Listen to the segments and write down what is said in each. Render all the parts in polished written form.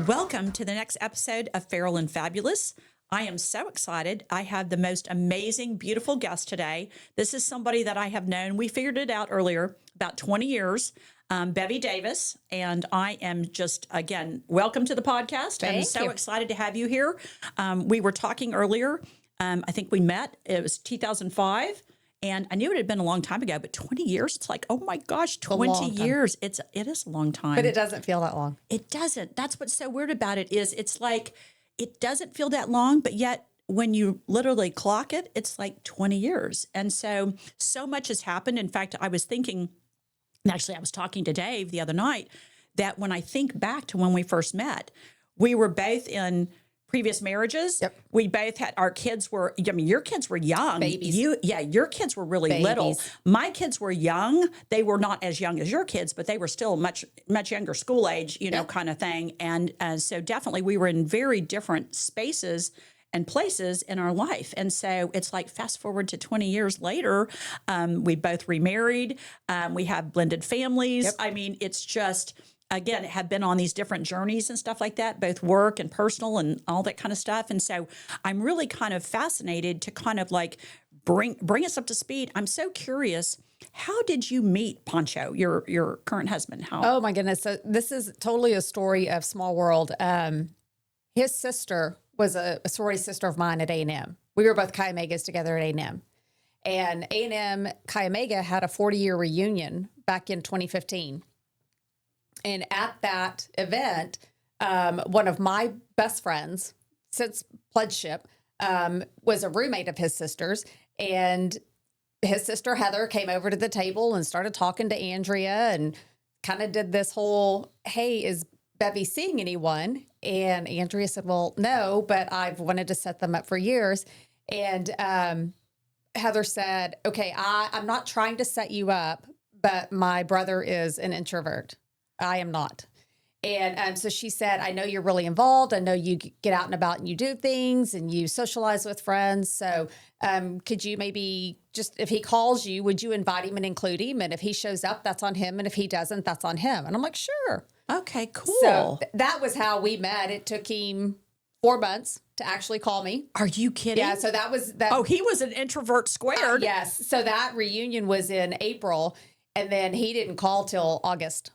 Welcome to the next episode of Feral and Fabulous. I am so excited. I have the most amazing, beautiful guest today. This is somebody that I have known. We figured it out earlier, about 20 years. Bevie Davis, and I am just, again, welcome to the podcast. I'm so excited to have you here. We were talking earlier. I think we met, it was 2005. And I knew it had been a long time ago, but 20 years, it's like, oh my gosh, 20 years. It is a long time. But it doesn't feel that long. It doesn't. That's what's so weird about it is it's like, it doesn't feel that long, but yet when you literally clock it, it's like 20 years. And so much has happened. In fact, I was thinking, actually, I was talking to Dave the other night, that when I think back to when we first met, we were both in previous marriages. Yep. We both had, our kids were, I mean, your kids were young. Babies. Your kids were really little. My kids were young. They were not as young as your kids, but they were still much younger, school age, kind of thing. And so definitely we were in very different spaces and places in our life. And so it's like fast forward to 20 years later, we both remarried. We have blended families. Yep. I mean, it's just, again, have been on these different journeys and stuff like that, both work and personal and all that kind of stuff. And so I'm really kind of fascinated to kind of like bring us up to speed. I'm so curious. How did you meet Poncho, your current husband? How? Oh my goodness. So this is totally a story of small world. His sister was a sorority sister of mine at A&M. We were both Chi Omegas together at A&M. And A&M Chi Omega had a 40-year reunion back in 2015. And at that event, one of my best friends since pledgeship was a roommate of his sister's. And his sister, Heather, came over to the table and started talking to Andrea and kind of did this whole, hey, is Bevie seeing anyone? And Andrea said, well, no, but I've wanted to set them up for years. And Heather said, okay, I'm not trying to set you up, but my brother is an introvert. I am not. And so she said, I know you're really involved. I know you get out and about and you do things and you socialize with friends. So could you maybe just, if he calls you, would you invite him and include him? And if he shows up, that's on him. And if he doesn't, that's on him. And I'm like, sure. Okay, cool. So that was how we met. It took him 4 months to actually call me. Are you kidding? Yeah. So that was that. Oh, he was an introvert squared. Yes. So that reunion was in April and then he didn't call till August.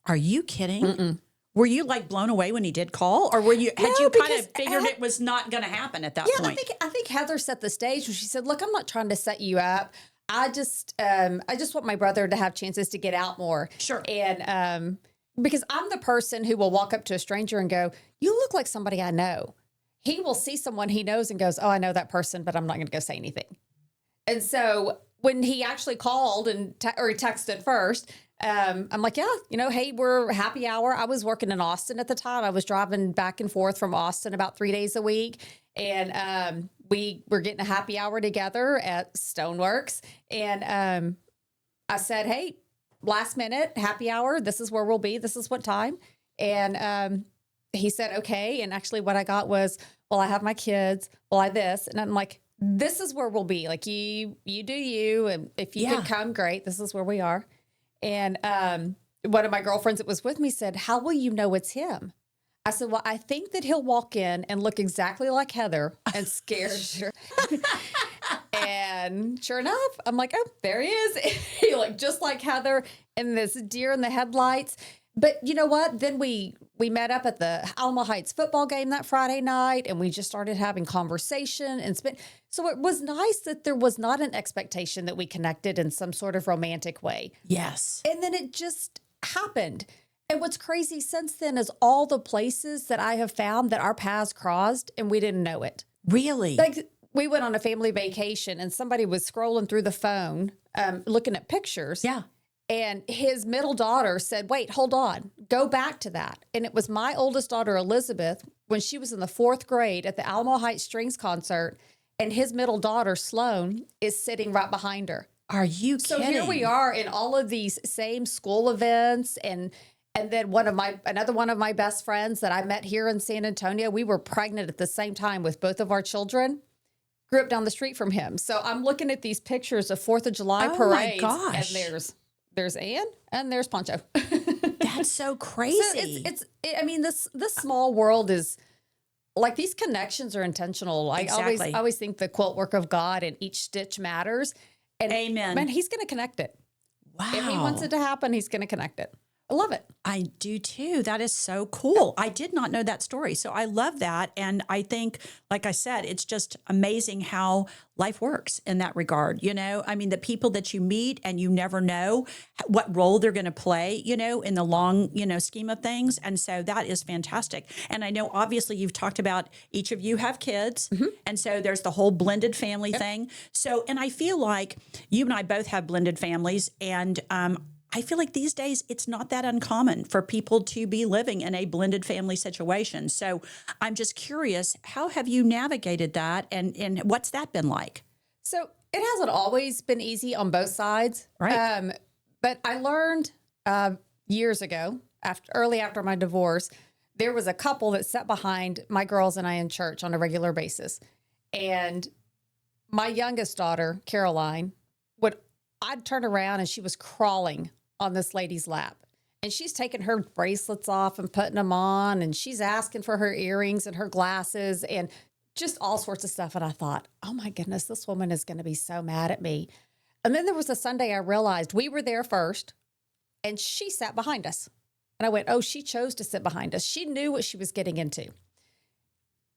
Are you kidding? Mm-mm. Were you like blown away when he did call, or had you kind of figured it was not going to happen at that point? I think Heather set the stage when she said, "Look, I'm not trying to set you up. I just want my brother to have chances to get out more." Sure. And because I'm the person who will walk up to a stranger and go, "You look like somebody I know." He will see someone he knows and goes, "Oh, I know that person, but I'm not going to go say anything." And so when he actually called or he texted first. I'm like, yeah, hey, we're happy hour. I was working in Austin at the time. I was driving back and forth from Austin about 3 days a week. And we were getting a happy hour together at Stoneworks. And I said, hey, last minute, happy hour. This is where we'll be. This is what time. And he said, okay. And actually what I got was, well, I have my kids. Well, I this. And I'm like, this is where we'll be. Like you do you. And if you can come, great. This is where we are. And one of my girlfriends that was with me said, how will you know it's him? I said, well, I think that he'll walk in and look exactly like Heather and scared her. And sure enough, I'm like, oh, there he is. He looked just like Heather and this deer in the headlights. But you know what? Then we met up at the Alamo Heights football game that Friday night, and we just started having conversation and so it was nice that there was not an expectation that we connected in some sort of romantic way. Yes. And then it just happened. And what's crazy since then is all the places that I have found that our paths crossed and we didn't know it. Really? Like we went on a family vacation and somebody was scrolling through the phone, looking at pictures. Yeah. And his middle daughter said, wait, hold on, go back to that. And it was my oldest daughter, Elizabeth, when she was in the 4th grade at the Alamo Heights Strings concert. And his middle daughter, Sloan, is sitting right behind her. Are you kidding? So here we are in all of these same school events. And then another one of my best friends that I met here in San Antonio, we were pregnant at the same time with both of our children. Grew up down the street from him. So I'm looking at these pictures of 4th of July parades. Oh my gosh. And there's Ann and there's Poncho. That That's so crazy. I mean, this small world is like these connections are intentional. Exactly. I always think the quilt work of God and each stitch matters. And Amen. man, he's going to connect it. Wow. If he wants it to happen, he's going to connect it. I love it. I do too. That is so cool. I did not know that story. So I love that. And I think, like I said, it's just amazing how life works in that regard. You know, I mean, the people that you meet and you never know what role they're going to play, you know, in the long, you know, scheme of things. And so that is fantastic. And I know obviously you've talked about each of you have kids. And so there's the whole blended family thing. So, and I feel like you and I both have blended families. And, I feel like these days it's not that uncommon for people to be living in a blended family situation. So I'm just curious, how have you navigated that and what's that been like? So it hasn't always been easy on both sides. Right. But I learned years ago, early after my divorce, there was a couple that sat behind my girls and I in church on a regular basis. And my youngest daughter, Caroline, I'd turn around and she was crawling on this lady's lap. And she's taking her bracelets off and putting them on. And she's asking for her earrings and her glasses and just all sorts of stuff. And I thought, oh my goodness, this woman is going to be so mad at me. And then there was a Sunday I realized we were there first and she sat behind us. And I went, oh, she chose to sit behind us. She knew what she was getting into.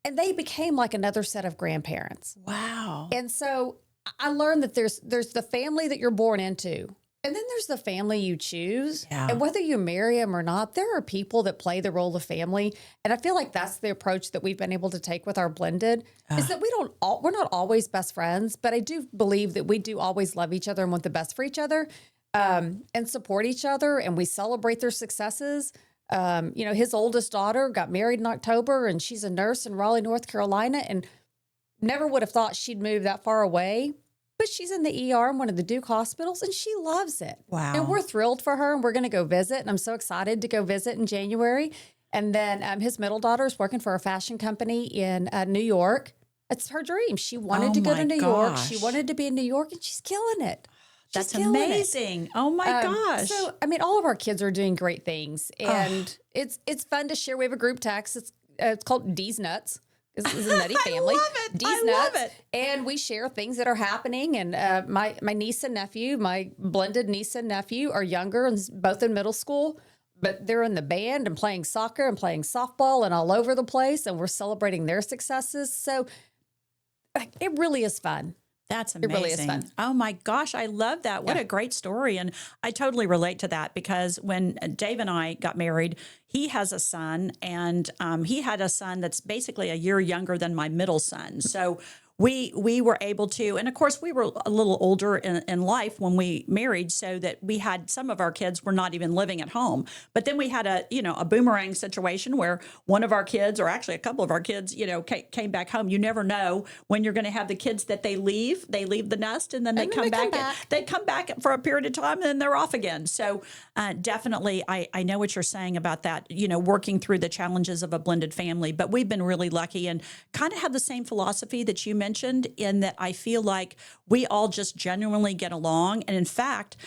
And they became like another set of grandparents. Wow. And so I learned that there's the family that you're born into, and then there's the family you choose. Yeah. And whether you marry them or not, there are people that play the role of family. And I feel like that's the approach that we've been able to take with our blended is that we're not always best friends, but I do believe that we do always love each other and want the best for each other, and support each other. And we celebrate their successes. You know, his oldest daughter got married in October and she's a nurse in Raleigh, North Carolina. And never would have thought she'd move that far away, but she's in the ER in one of the Duke hospitals and she loves it. Wow. And we're thrilled for her and we're going to go visit. And I'm so excited to go visit in January. And then his middle daughter is working for a fashion company in New York. It's her dream. She wanted to go to New York. She wanted to be in New York and she's killing it. That's amazing. Oh my gosh. So, I mean, all of our kids are doing great things and it's fun to share. We have a group text. It's called D's Nuts. This is a nutty family. I love it. D's I nuts. love it. And we share things that are happening. And my niece and nephew, my blended niece and nephew are younger and both in middle school, but they're in the band and playing soccer and playing softball and all over the place. And we're celebrating their successes. So it really is fun. That's amazing. It really is fun. Oh my gosh, I love that. What a great story. And I totally relate to that because when Dave and I got married, he has a son and he had a son that's basically a year younger than my middle son. So we were able to, and of course we were a little older in life when we married, so that we had some of our kids were not even living at home. But then we had a boomerang situation where one of our kids, or actually a couple of our kids, came back home. You never know when you're going to have the kids that they leave the nest and then they come back. They come back for a period of time and then they're off again. So definitely, I know what you're saying about that, working through the challenges of a blended family. But we've been really lucky and kind of have the same philosophy that you mentioned, in that I feel like we all just genuinely get along. And in fact,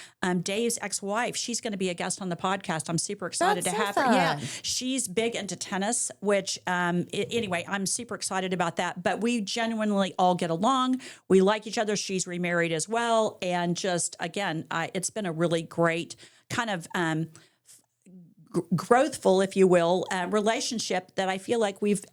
Dave's ex-wife, she's going to be a guest on the podcast. I'm super excited to have her. Yeah, she's big into tennis, which anyway, I'm super excited about that. But we genuinely all get along. We like each other. She's remarried as well. And just, again, it's been a really great kind of growthful, if you will, relationship that I feel like we've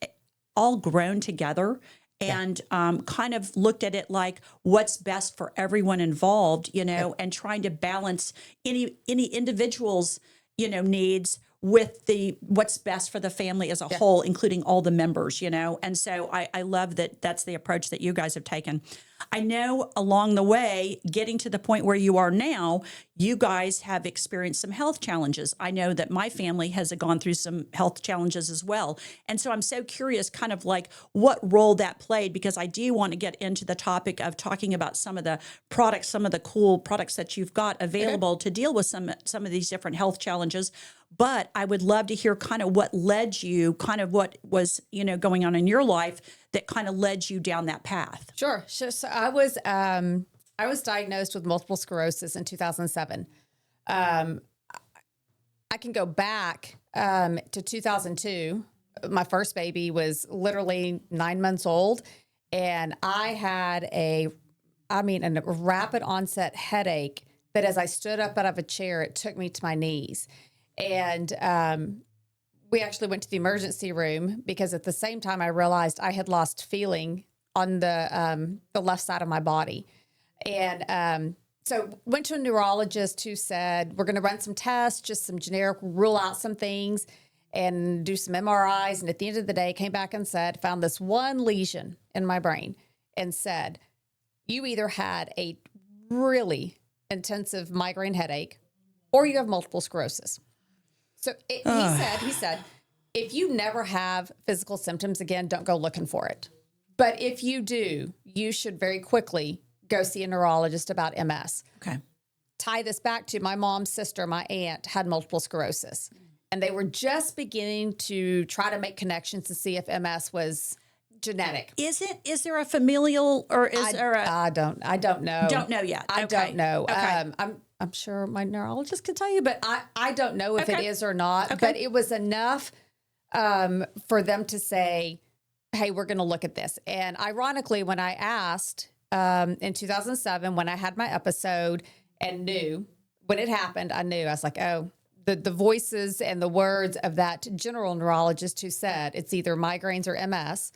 all grown together. And kind of looked at it like what's best for everyone involved, and trying to balance any individual's, needs with what's best for the family as a whole, including all the members, And so I love that that's the approach that you guys have taken. I know along the way, getting to the point where you are now, you guys have experienced some health challenges. I know that my family has gone through some health challenges as well. And so I'm so curious kind of like what role that played, because I do want to get into the topic of talking about some of the products, some of the cool products that you've got available to deal with some of these different health challenges. But I would love to hear kind of what led you, kind of what was, going on in your life that kind of led you down that path. Sure. So I was diagnosed with multiple sclerosis in 2007. I can go back to 2002. My first baby was literally 9 months old, and I had a rapid onset headache that as I stood up out of a chair, it took me to my knees. And we actually went to the emergency room because at the same time I realized I had lost feeling on the left side of my body. And so went to a neurologist who said, we're going to run some tests, just some generic, rule out some things and do some MRIs. And at the end of the day, came back and said, found this one lesion in my brain and said, you either had a really intensive migraine headache or you have multiple sclerosis. So he said, if you never have physical symptoms again, don't go looking for it. But if you do, you should very quickly go see a neurologist about MS. Okay. Tie this back to my mom's sister, my aunt, had multiple sclerosis. And they were just beginning to try to make connections to see if MS was genetic. Is there a familial or is there a... I don't know. Don't know yet. I Okay. don't know. Okay. I'm sure my neurologist could tell you, but I don't know if it Okay. is or not. Okay. But it was enough for them to say, hey, we're going to look at this. And ironically, when I asked in 2007, when I had my episode and knew when it happened, I knew. I was like, oh, the voices and the words of that general neurologist who said it's either migraines or MS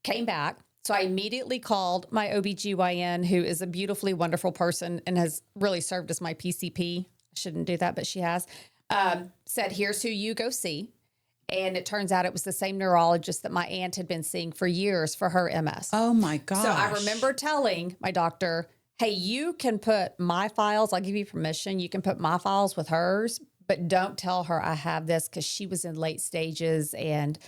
came back. So I immediately called my OBGYN, who is a beautifully wonderful person and has really served as my PCP. I shouldn't do that, but she has. Said, here's who you go see. And it turns out it was the same neurologist that my aunt had been seeing for years for her MS. Oh my gosh. So I remember telling my doctor, hey, you can put my files, I'll give you permission, you can put my files with hers, but don't tell her I have this because she was in late stages and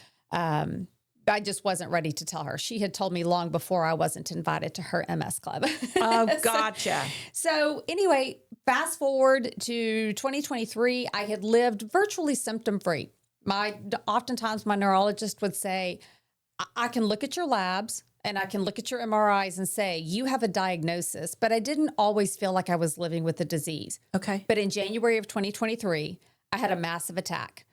I just wasn't ready to tell her. She had told me long before I wasn't invited to her MS club. Oh, gotcha. So anyway, fast forward to 2023, I had lived virtually symptom-free. Oftentimes my neurologist would say, I can look at your labs and I can look at your MRIs and say, you have a diagnosis, but I didn't always feel like I was living with the disease. Okay. But in January of 2023, I had a massive attack.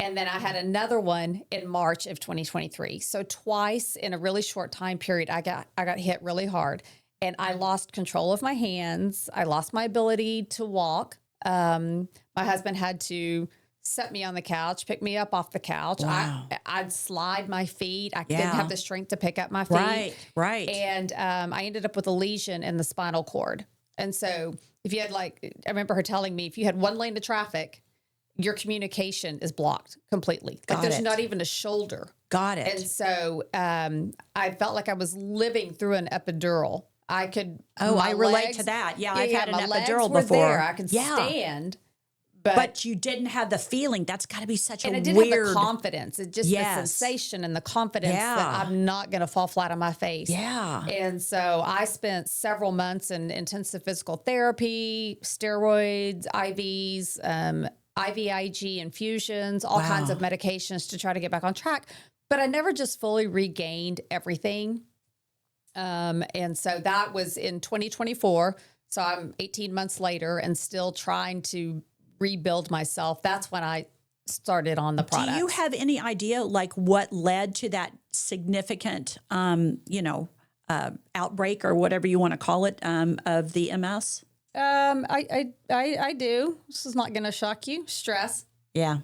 And then I had another one in March of 2023. So twice in a really short time period, I got hit really hard and I lost control of my hands. I lost my ability to walk. My husband had to set me on the couch, pick me up off the couch. Wow. I'd slide my feet. I didn't have the strength to pick up my feet. Right. And I ended up with a lesion in the spinal cord. And so if you had I remember her telling me, if you had one lane of traffic, your communication is blocked completely. Like there's not even a shoulder. Got it. And so I felt like I was living through an epidural. I could. I relate to that. Yeah, I've had an my epidural legs were before. there. I could stand. But you didn't have the feeling. That's got to be such a and weird... I didn't have the confidence. It's just the sensation and the confidence that I'm not going to fall flat on my face. Yeah. And so I spent several months in intensive physical therapy, steroids, IVs, IVIG infusions, all kinds of medications to try to get back on track. But I never just fully regained everything. And so that was in 2024. So I'm 18 months later and still trying to rebuild myself. That's when I started on the product. Do you have any idea like what led to that significant, outbreak or whatever you want to call it, of the MS? I do. This is not going to shock you. Stress. Yeah.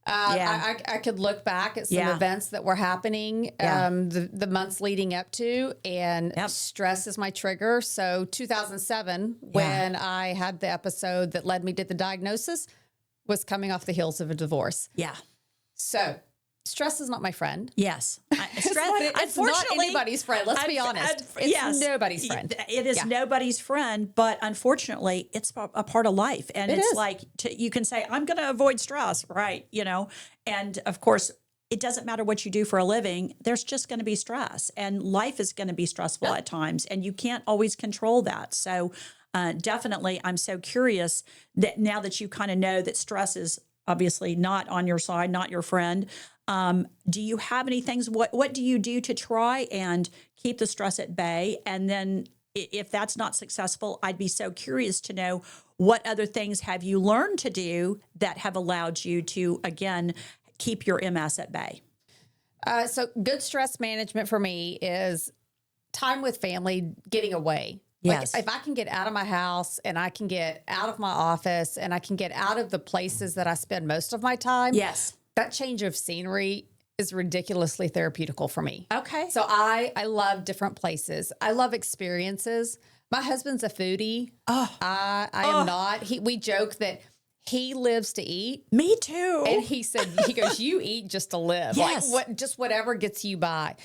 I could look back at some events that were happening the months leading up to, and stress is my trigger. So 2007, when I had the episode that led me to the diagnosis, was coming off the heels of a divorce. Yeah. So stress is not my friend. Yes. It's not anybody's friend. Let's be honest. It's nobody's friend. It is nobody's friend, but unfortunately, it's a part of life. And it's like, you can say, I'm going to avoid stress, right? And of course, it doesn't matter what you do for a living. There's just going to be stress, and life is going to be stressful at times, and you can't always control that. So definitely, I'm so curious that now that you kind of know that stress is obviously not on your side, not your friend. Do you have any things? What do you do to try and keep the stress at bay? And then if that's not successful, I'd be so curious to know what other things have you learned to do that have allowed you to, again, keep your MS at bay? So good stress management for me is time with family, getting away. Yes. Like if I can get out of my house and I can get out of my office and I can get out of the places that I spend most of my time. Yes. That change of scenery is ridiculously therapeutical for me. Okay. So I love different places. I love experiences. My husband's a foodie. Oh, I am not. We joke that he lives to eat. me too. And he said, he goes, you eat just to live. Yes. Like just whatever gets you by.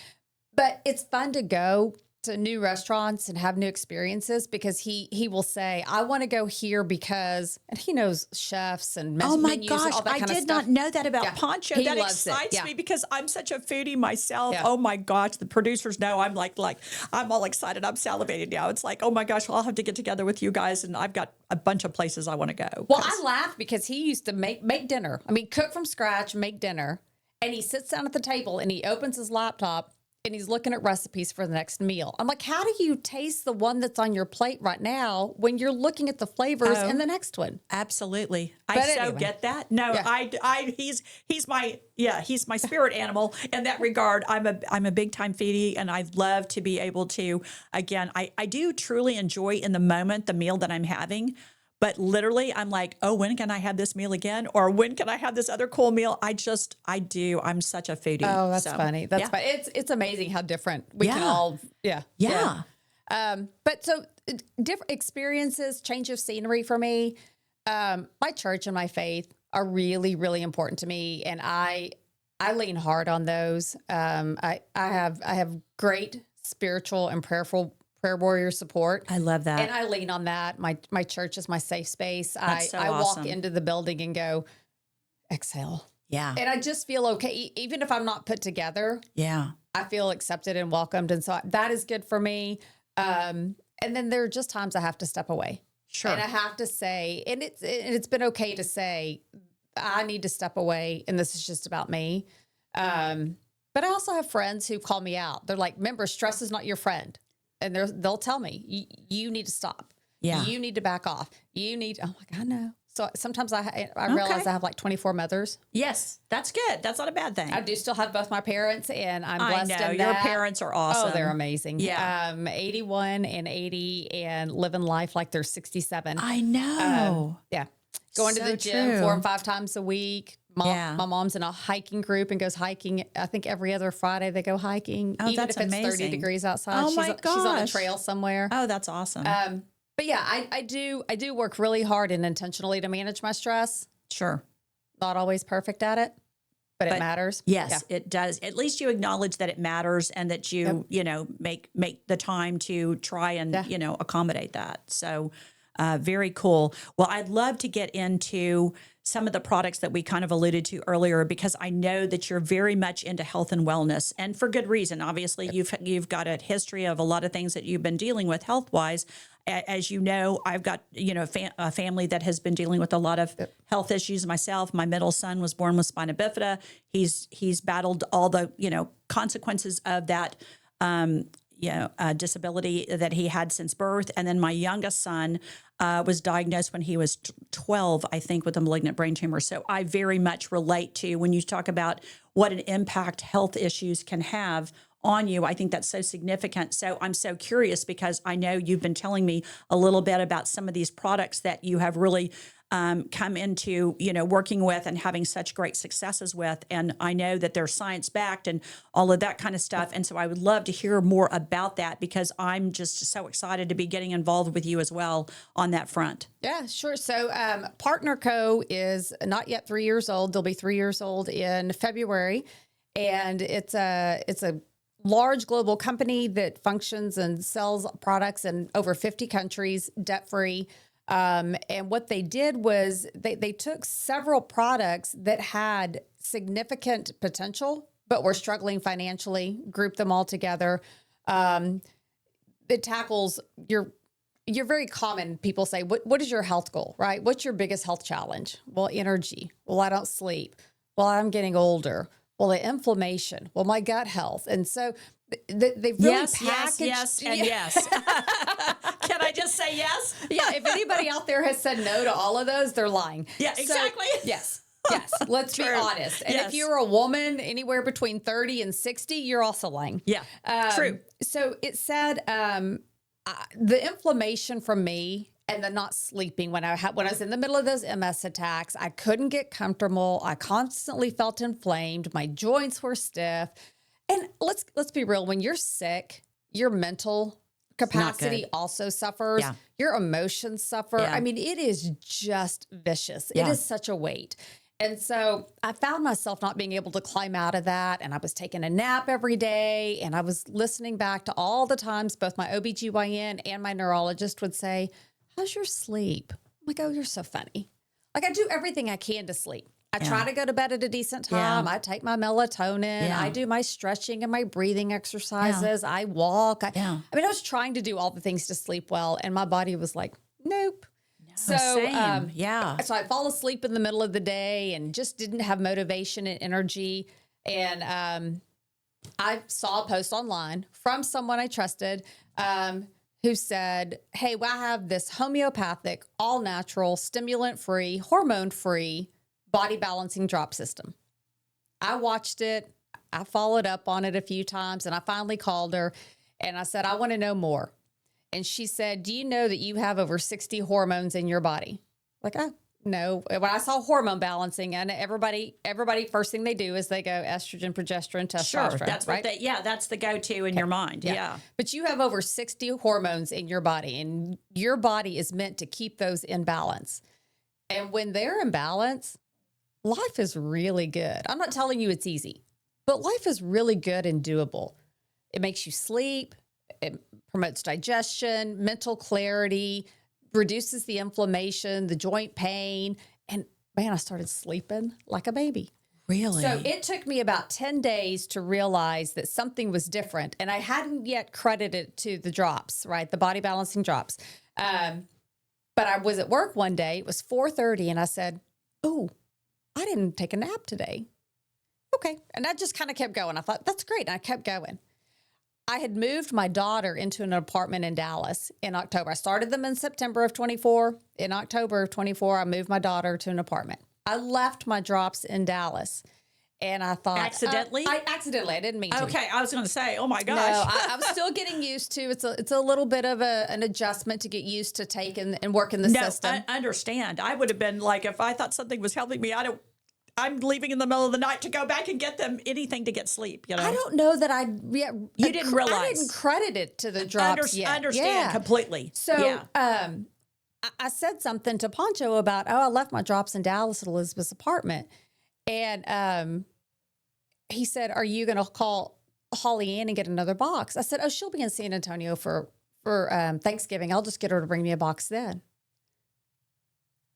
But it's fun to go to new restaurants and have new experiences because he will say, I want to go here because, and he knows chefs and Oh my menus gosh, and all that I kind of did stuff. not know that about Yeah. Poncho. He That loves it. excites Yeah. me because I'm such a foodie myself. Yeah. Oh my gosh, the producers know I'm like I'm all excited. I'm salivating now. It's like, oh my gosh, well, I'll have to get together with you guys, and I've got a bunch of places I want to go. Well, I laugh because he used to make dinner. I mean, cook from scratch, make dinner. And he sits down at the table and he opens his laptop and he's looking at recipes for the next meal. I'm like, how do you taste the one that's on your plate right now when you're looking at the flavors in the next one? Absolutely. I But so anyway. get that. No, Yeah. he's my spirit animal in that regard. I'm a big time foodie, and I love to be able to, again, I do truly enjoy in the moment the meal that I'm having. But literally, I'm like, oh, when can I have this meal again? Or when can I have this other cool meal? I do. I'm such a foodie. Oh, that's So, funny. That's yeah. funny. It's amazing how different we can Yeah. all, yeah. Yeah. But so different experiences, change of scenery for me. My church and my faith are really, really important to me. And I lean hard on those. I have great spiritual and prayer warrior support. I love that. And I lean on that. My church is my safe space. That's so I awesome. walk into the building and go, exhale. Yeah. And I just feel okay. Even if I'm not put together, Yeah. I feel accepted and welcomed. And so that is good for me. And then there are just times I have to step away. Sure. And I have to say, and it's been okay to say, I need to step away and this is just about me. But I also have friends who call me out. They're like, remember, stress is not your friend. And they'll tell me, you need to stop. Yeah. You need to back off. I'm like, I know. So sometimes I realize I have like 24 mothers. Yes, that's good. That's not a bad thing. I do still have both my parents, and I'm I blessed know. in Your that. parents are awesome. Oh, they're amazing. Yeah. 81 and 80 and living life like they're 67. I know. Yeah. Going to So the gym true. 4 and 5 times a week. Yeah. My mom's in a hiking group and goes hiking. I think every other Friday they go hiking. Oh, even that's if it's 30 amazing. degrees outside. Oh, she's my she's on a gosh. trail somewhere. Oh, that's awesome. But yeah, I do work really hard and intentionally to manage my stress. Sure. Not always perfect at it, but it matters. Yes, it does. At least you acknowledge that it matters and that you, make the time to try and, accommodate that. So very cool. Well, I'd love to get into some of the products that we kind of alluded to earlier, because I know that you're very much into health and wellness, and for good reason. Obviously, you've got a history of a lot of things that you've been dealing with health-wise. As you know, I've got, a family that has been dealing with a lot of health issues myself. My middle son was born with spina bifida. He's battled all the, consequences of that, disability that he had since birth. And then my youngest son was diagnosed when he was 12, I think, with a malignant brain tumor. So I very much relate to when you talk about what an impact health issues can have on you. I think that's so significant. So I'm so curious because I know you've been telling me a little bit about some of these products that you have really come into, working with and having such great successes with. And I know that they're science backed and all of that kind of stuff. And so I would love to hear more about that because I'm just so excited to be getting involved with you as well on that front. Yeah, sure. So Partner Co. is not yet 3 years old. They'll be 3 years old in February. And it's a large global company that functions and sells products in over 50 countries, debt-free. And what they did was they took several products that had significant potential, but were struggling financially, grouped them all together. It tackles you're very common. People say, what is your health goal, right? What's your biggest health challenge? Well, energy. Well, I don't sleep. Well, I'm getting older. Well, the inflammation. Well, my gut health. And so They've really Yes, packaged. yes, and yes. Can I just say yes? Yeah, if anybody out there has said no to all of those, they're lying. Yeah, exactly. Yes. Yes. Let's be True. honest. And Yes. if you're a woman anywhere between 30 and 60, you're also lying. Yeah, true. So it said the inflammation from me and the not sleeping when I was in the middle of those MS attacks, I couldn't get comfortable. I constantly felt inflamed. My joints were stiff. And let's be real. When you're sick, your mental capacity also suffers. Yeah. Your emotions suffer. Yeah. I mean, it is just vicious. Yeah. It is such a weight. And so I found myself not being able to climb out of that. And I was taking a nap every day. And I was listening back to all the times both my OBGYN and my neurologist would say, how's your sleep? I'm like, oh, you're so funny. Like I do everything I can to sleep. I try to go to bed at a decent time. Yeah. I take my melatonin. Yeah. I do my stretching and my breathing exercises. I walk. I mean, I was trying to do all the things to sleep well. And my body was like, nope. So, Same. So I'd fall asleep in the middle of the day and just didn't have motivation and energy. And I saw a post online from someone I trusted who said, hey, well, I have this homeopathic, all natural, stimulant free, hormone free body balancing drop system. I watched it. I followed up on it a few times and I finally called her and I said, I want to know more. And she said, do you know that you have over 60 hormones in your body? Like, oh, no. When I saw hormone balancing, and everybody, first thing they do is they go estrogen, progesterone, testosterone. Sure, that's right? that's the go-to in your mind. Yeah. But you have over 60 hormones in your body, and your body is meant to keep those in balance. And when they're in balance, life is really good. I'm not telling you it's easy, but life is really good and doable. It makes you sleep. It promotes digestion, mental clarity, reduces the inflammation, the joint pain. And man, I started sleeping like a baby. Really? So it took me about 10 days to realize that something was different. And I hadn't yet credited it to the drops, right? The body balancing drops. But I was at work one day. It was 4:30 and I said, oh, I didn't take a nap today. Okay. And I just kind of kept going. I thought, that's great. And I kept going. I had moved my daughter into an apartment in Dallas in October. I started them in September of 24. In October of 24, I moved my daughter to an apartment. I left my drops in Dallas. And I thought... Accidentally? I didn't mean to. Okay, I was going to say, oh my gosh. No, I was still getting used to. It's a little bit of an adjustment to get used to taking and working the system. I understand. I would have been like, if I thought something was helping me, I'm leaving in the middle of the night to go back and get them anything to get sleep. You know, I don't know that you didn't realize. I didn't credit it to the drops yet. I understand completely. So, I said something to Poncho about, I left my drops in Dallas at Elizabeth's apartment, and he said, "Are you going to call Holly Ann and get another box?" I said, "Oh, she'll be in San Antonio for Thanksgiving. I'll just get her to bring me a box then."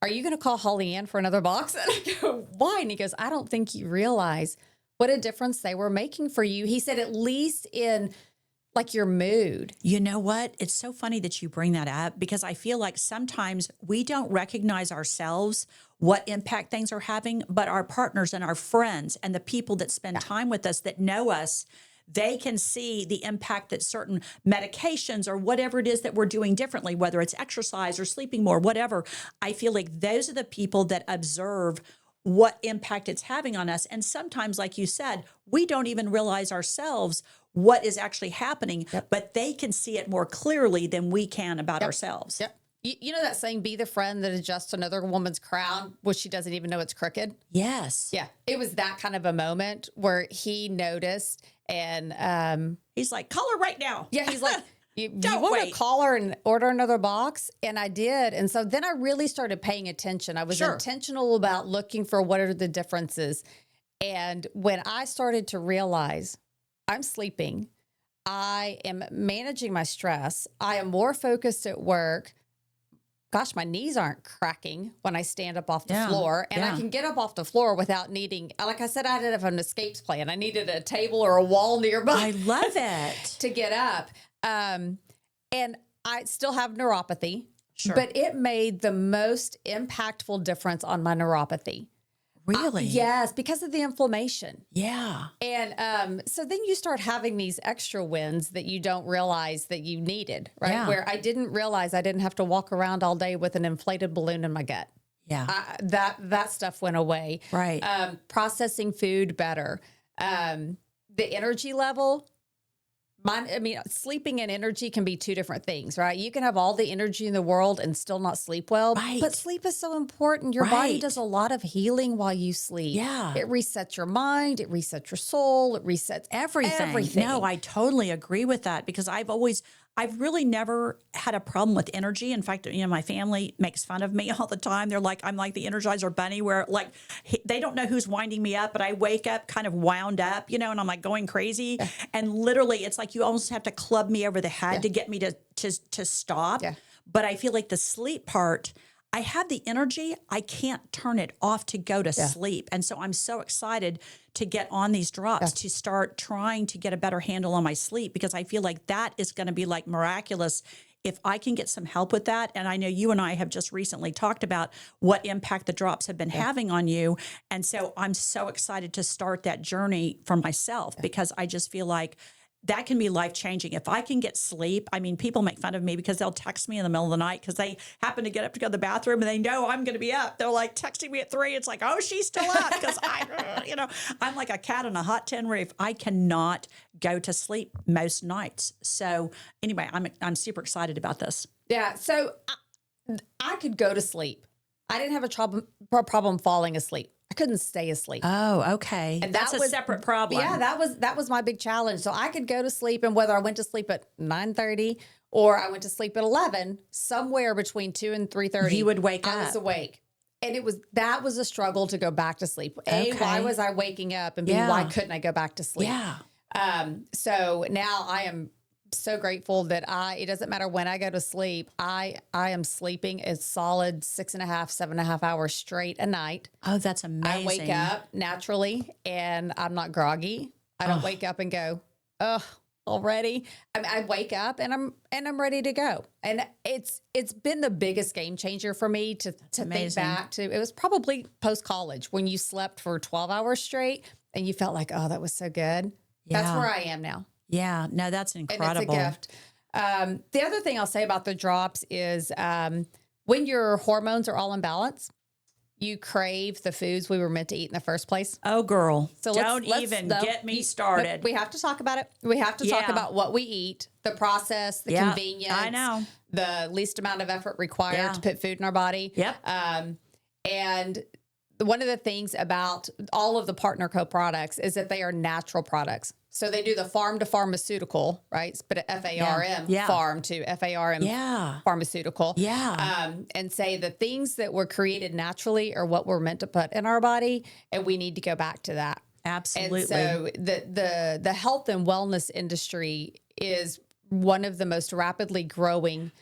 Are you going to call Holly Ann for another box? And I go, why? And he goes, I don't think you realize what a difference they were making for you. He said, at least in like your mood. You know what? It's so funny that you bring that up because I feel like sometimes we don't recognize ourselves what impact things are having, but our partners and our friends and the people that spend time with us that know us, they can see the impact that certain medications or whatever it is that we're doing differently, whether it's exercise or sleeping more, whatever. I feel like those are the people that observe what impact it's having on us. And sometimes, like you said, we don't even realize ourselves what is actually happening, but they can see it more clearly than we can about ourselves. Yep. You know that saying, be the friend that adjusts another woman's crown when she doesn't even know it's crooked? Yes. Yeah. It was that kind of a moment where he noticed and he's like, call her right now. Yeah. He's like, you want to call her and order another box? And I did. And so then I really started paying attention. I was intentional about looking for what are the differences. And when I started to realize I'm sleeping, I am managing my stress, I am more focused at work. Gosh, my knees aren't cracking when I stand up off the floor. And I can get up off the floor without needing, like I said, I didn't have an escapes plan. I needed a table or a wall nearby. I love it. To get up. And I still have neuropathy, but it made the most impactful difference on my neuropathy. Really? Yes, because of the inflammation. Yeah. And so then you start having these extra wins that you don't realize that you needed, right? Yeah. Where I didn't realize I didn't have to walk around all day with an inflated balloon in my gut. Yeah. That stuff went away. Right. Processing food better. The energy level. Sleeping and energy can be two different things, right? You can have all the energy in the world and still not sleep well. Right. But sleep is so important. Your body Right. does a lot of healing while you sleep. Yeah. It resets your mind. It resets your soul. It resets everything. No, I totally agree with that because I've really never had a problem with energy. In fact, my family makes fun of me all the time. They're like, I'm like the Energizer Bunny where like they don't know who's winding me up, but I wake up kind of wound up, and I'm like going crazy. Yeah. And literally it's like you almost have to club me over the head to get me to stop. Yeah. But I feel like the sleep part, I have the energy. I can't turn it off to go to sleep. And so I'm so excited to get on these drops to start trying to get a better handle on my sleep because I feel like that is going to be like miraculous if I can get some help with that. And I know you and I have just recently talked about what impact the drops have been having on you. And so I'm so excited to start that journey for myself because I just feel like that can be life-changing. If I can get sleep, people make fun of me because they'll text me in the middle of the night because they happen to get up to go to the bathroom and they know I'm going to be up. They're like texting me at 3. It's like, oh, she's still up because I'm like a cat in a hot tin roof. I cannot go to sleep most nights. So anyway, I'm super excited about this. Yeah. So I could go to sleep. I didn't have a problem falling asleep. I couldn't stay asleep. Oh, okay. And that's a separate problem. Yeah, that was my big challenge. So I could go to sleep, and whether I went to sleep at 9:30 or I went to sleep at 11, somewhere between 2 and 3:30, you would wake up. I was awake. And that was a struggle to go back to sleep. Why was I waking up? And B, why couldn't I go back to sleep? Yeah. So now I am so grateful that it doesn't matter when I go to sleep. I am sleeping a solid 6.5, 7.5 hours straight a night. Oh, that's amazing. I wake up naturally and I'm not groggy. I don't wake up and go, oh, already. I wake up and I'm ready to go. And it's been the biggest game changer for me to think back to. It was probably post-college when you slept for 12 hours straight and you felt like, oh, that was so good. Yeah. That's where I am now. Yeah, no, that's incredible. And it's a gift. The other thing I'll say about the drops is when your hormones are all in balance, you crave the foods we were meant to eat in the first place. Oh, girl. So don't even get me started. We have to talk about it. We have to talk about what we eat, the process, the convenience. I know. The least amount of effort required to put food in our body. Yep. And one of the things about all of the Partner Co products is that they are natural products. So they do the farm to pharmaceutical, right? But FARM, farm to FARM, pharmaceutical. Yeah. And say the things that were created naturally are what we're meant to put in our body, and we need to go back to that. Absolutely. And so the health and wellness industry is one of the most rapidly growing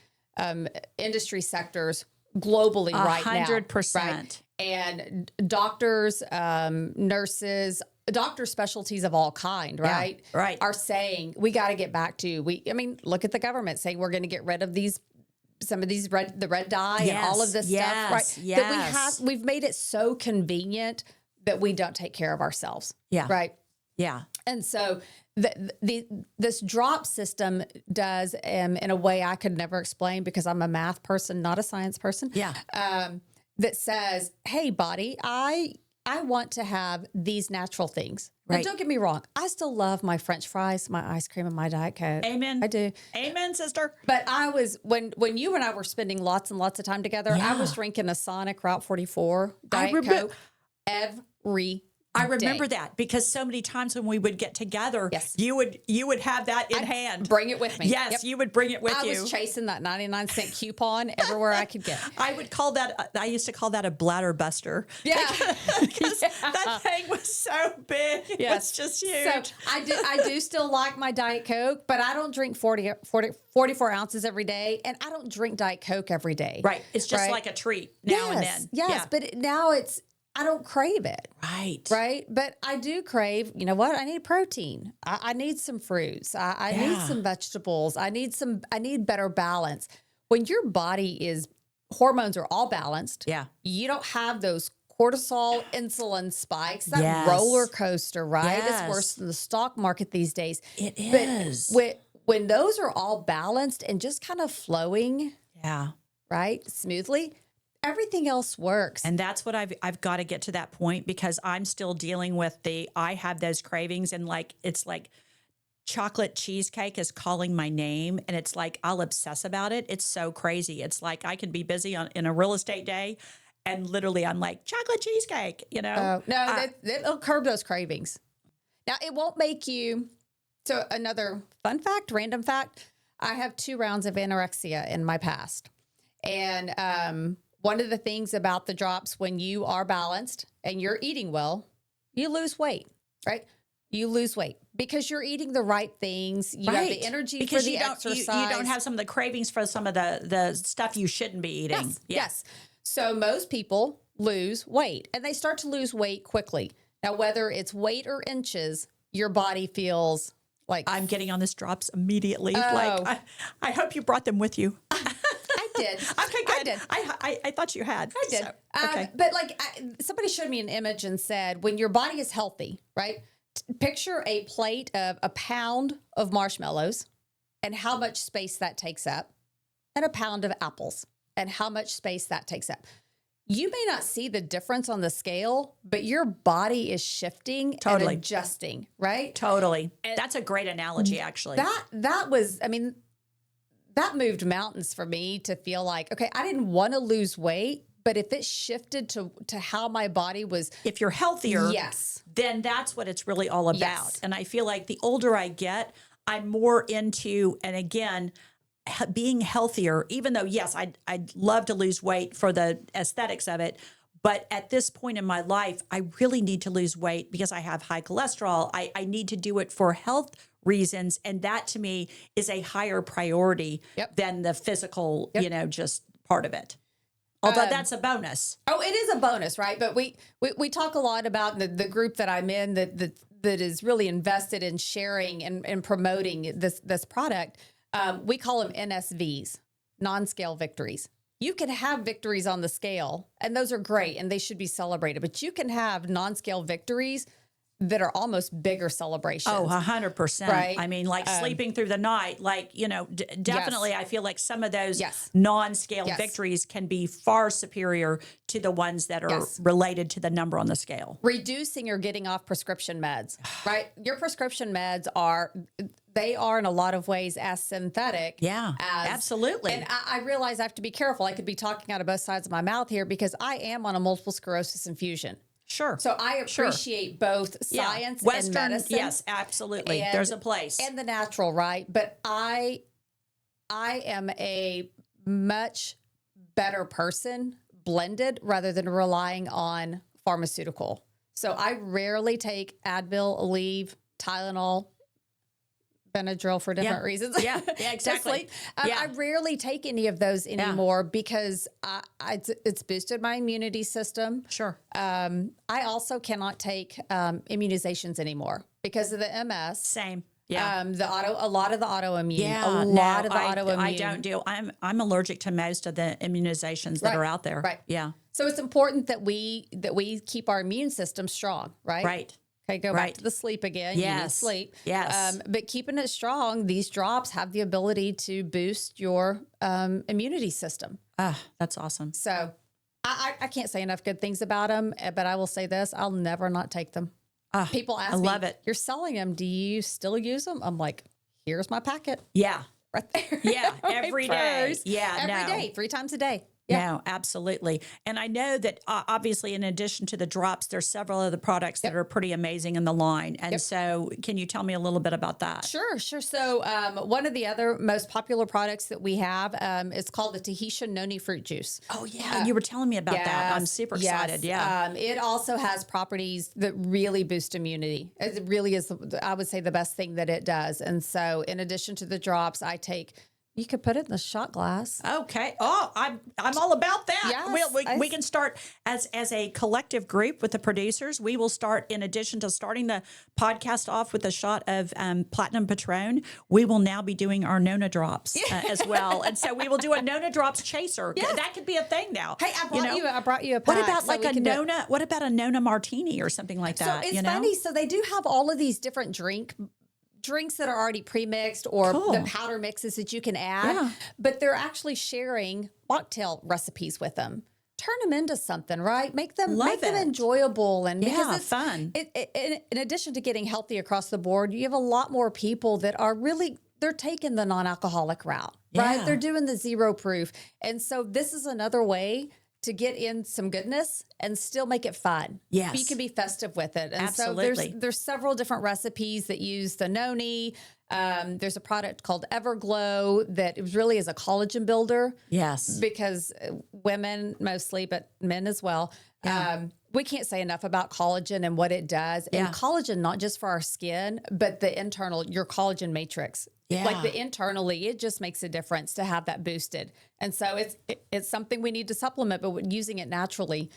industry sectors globally right now. 100%. Right? And doctors, nurses, doctor specialties of all kind, right? Yeah, right. Are saying we got to get back to, look at the government saying we're going to get rid of some of these the red dye and all of this stuff, right? Yes. That we've made it so convenient that we don't take care of ourselves. Yeah. Right. Yeah. And so this drop system does in a way I could never explain because I'm a math person, not a science person. Yeah. That says, hey, body, I want to have these natural things. Right. And don't get me wrong. I still love my French fries, my ice cream, and my Diet Coke. Amen. I do. Amen, sister. But I was, when you and I were spending lots and lots of time together, I was drinking a Sonic Route 44 Diet Coke every I remember that because so many times when we would get together, you would have that in hand. Bring it with me. Yes, you would bring it with you. I was chasing that 99-cent coupon everywhere I could get. I used to call that a bladder buster. Yeah. Because that thing was so big. It was just huge. So I do still like my Diet Coke, but I don't drink 44 ounces every day, and I don't drink Diet Coke every day. Right. It's just like a treat now and then. Yes, but now I don't crave it. Right. Right. But I do crave, you know what? I need protein. I need some fruits. I need some vegetables. I need better balance. When your body hormones are all balanced. Yeah. You don't have those cortisol, insulin spikes, that Yes. roller coaster, right? Yes. It's worse than the stock market these days. It is. But when those are all balanced and just kind of flowing, Yeah. right, smoothly, everything else works. And that's what I've got to get to that point, because I'm still dealing with I have those cravings, and like, it's like chocolate cheesecake is calling my name, and it's like, I'll obsess about it. It's so crazy. It's like, I can be busy in a real estate day, and literally I'm like, chocolate cheesecake, No, it'll curb those cravings. Now, it won't make you. So another fun fact, random fact, I have 2 rounds of anorexia in my past. And one of the things about the drops, when you are balanced and you're eating well, you lose weight, right? You lose weight because you're eating the right things. You have the energy because for the you don't, exercise. You don't have some of the cravings for some of the stuff you shouldn't be eating. Yes, yes. So most people lose weight, and they start to lose weight quickly. Now, whether it's weight or inches, your body feels like, I'm getting on this drops immediately. Oh. Like, I hope you brought them with you. I did. Okay, good. I did. I thought you had. I did. So, okay. But like somebody showed me an image and said, when your body is healthy, right? Picture a plate of a pound of marshmallows and how much space that takes up, and a pound of apples and how much space that takes up. You may not see the difference on the scale, but your body is shifting and adjusting, right? Totally. And that's a great analogy, actually. That was, I mean, that moved mountains for me to feel like, okay, I didn't want to lose weight, but if it shifted to how my body was. If you're healthier, yes, then that's what it's really all about. Yes. And I feel like the older I get, I'm more into, and again, being healthier, even though, yes, I'd love to lose weight for the aesthetics of it. But at this point in my life, I really need to lose weight because I have high cholesterol. I need to do it for health reasons. And that to me is a higher priority than the physical, just part of it. Although that's a bonus. Oh, it is a bonus, right? But we talk a lot about the group that I'm in that is really invested in sharing and promoting this product. We call them NSVs, non-scale victories. You can have victories on the scale, and those are great, and they should be celebrated. But you can have non-scale victories that are almost bigger celebrations. Oh, 100%. Right? I mean, like sleeping through the night, like, definitely Yes. I feel like some of those Yes. non-scale Yes. victories can be far superior to the ones that are Yes. related to the number on the scale. Reducing or getting off prescription meds, right? Your prescription meds are in a lot of ways as synthetic. Yeah, as, absolutely. And I realize I have to be careful. I could be talking out of both sides of my mouth here because I am on a multiple sclerosis infusion. Sure. So I appreciate both science Western, and medicine. yes, absolutely. And, there's a place. And the natural, right? But I am a much better person blended rather than relying on pharmaceutical. So I rarely take Advil, Aleve, Tylenol, Benadryl for different reasons. Yeah, exactly. I rarely take any of those anymore because it's boosted my immunity system. Sure. I also cannot take immunizations anymore because of the MS. Same. Yeah. A lot of the autoimmune. Yeah, a lot of the I autoimmune. don't do. I'm allergic to most of the immunizations that are out there. Right. Yeah. So it's important that we keep our immune system strong. Right. Right. Okay, go back to the sleep again. Yes. You need sleep. Yes. But keeping it strong, these drops have the ability to boost your immunity system. That's awesome. So I can't say enough good things about them, but I will say this, I'll never not take them. People ask me, love it. You're selling them. Do you still use them? I'm like, here's my packet. Yeah. Right there. Yeah. Every day. Yeah. Every day, 3 times a day. No, absolutely. And I know that obviously, in addition to the drops, there's several other products that are pretty amazing in the line. And so can you tell me a little bit about that? Sure. So one of the other most popular products that we have is called the Tahitian Noni fruit juice. Oh, yeah. You were telling me about that. I'm super excited. Yeah. It also has properties that really boost immunity. It really is, I would say, the best thing that it does. And so in addition to the drops, I take You could put it in the shot glass. Okay. Oh, I'm all about that. Yes, We can start as a collective group with the producers. We will start, in addition to starting the podcast off with a shot of Platinum Patron, we will now be doing our Nona drops as well. And so we will do a Nona drops chaser. Yes. That could be a thing now. Hey, I brought you a pack. What about so like we a can do it. Nona? What about a Nona martini or something like that? So it's funny. So they do have all of these different drinks that are already pre-mixed or the powder mixes that you can add, but they're actually sharing mocktail recipes with them. Turn them into something, right? Make them enjoyable and because it's fun. In addition to getting healthy across the board, you have a lot more people that are they're taking the non-alcoholic route, right? Yeah. They're doing the zero proof. And so this is another way to get in some goodness and still make it fun. Yes. But you can be festive with it. And Absolutely. so there's several different recipes that use the noni. There's a product called Everglow that really is a collagen builder. Yes. Because women mostly, but men as well, we can't say enough about collagen and what it does. And collagen, not just for our skin, but your collagen matrix. Yeah. Like internally, it just makes a difference to have that boosted. And so it's something we need to supplement, but using it naturally